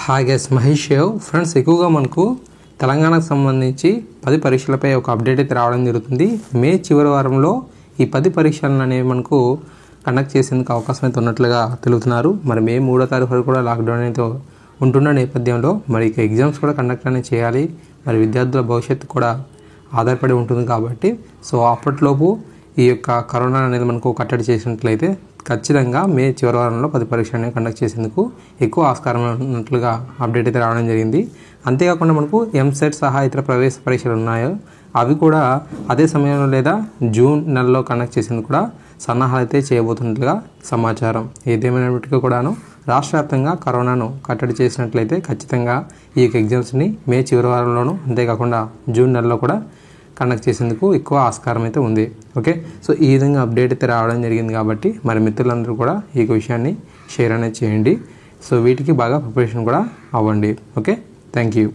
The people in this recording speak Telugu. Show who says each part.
Speaker 1: Hi guys, Mahesh friends. ఎక్కువగా మనకు తెలంగాణకు సంబంధించి 10 పరీక్షలపై ఒక అప్డేట్ అయితే రావడం జరుగుతుంది. మే చివరి వారంలో ఈ 10 పరీక్షలను అనేవి మనకు కండక్ట్ చేసేందుకు అవకాశం అయితే ఉన్నట్లుగా తెలుపుతున్నారు. మరి మే 3వ తారీఖు వరకు కూడా లాక్డౌన్ అయితే ఉంటున్న నేపథ్యంలో మరి ఇక ఎగ్జామ్స్ కూడా కండక్ట్ అనేది చేయాలి. మరి విద్యార్థుల భవిష్యత్తు కూడా ఆధారపడి ఉంటుంది కాబట్టి అప్పట్లోపు ఈ యొక్క కరోనా అనేది మనకు కట్టడి చేసినట్లయితే ఖచ్చితంగా మే చివరి వారంలో 10 పరీక్షలను కండక్ట్ చేసేందుకు ఎక్కువ ఆస్కారం ఉన్నట్లుగా అప్డేట్ అయితే రావడం జరిగింది. అంతేకాకుండా మనకు ఎంసెట్ సహా ఇతర ప్రవేశ పరీక్షలు ఉన్నాయో అవి కూడా అదే సమయంలో లేదా జూన్ నెలలో కండక్ట్ చేసేందుకు కూడా సన్నాహాలు అయితే చేయబోతున్నట్లుగా సమాచారం. ఏదేమైనప్పటికీ కూడాను రాష్ట్ర వ్యాప్తంగా కరోనాను కట్టడి చేసినట్లయితే ఖచ్చితంగా ఈ యొక్క ఎగ్జామ్స్ని మే చివరి వారంలోనూ అంతేకాకుండా జూన్ నెలలో కూడా కండక్ట్ చేసేందుకు ఎక్కువ ఆస్కారం అయితే ఉంది. ఓకే, సో ఈ విధంగా అప్డేట్ అయితే రావడం జరిగింది కాబట్టి మరి మిత్రులందరూ కూడా ఈ విషయాన్ని షేర్ అనేది చేయండి. సో వీటికి బాగా ప్రిపరేషన్ కూడా అవ్వండి. Okay, thank you.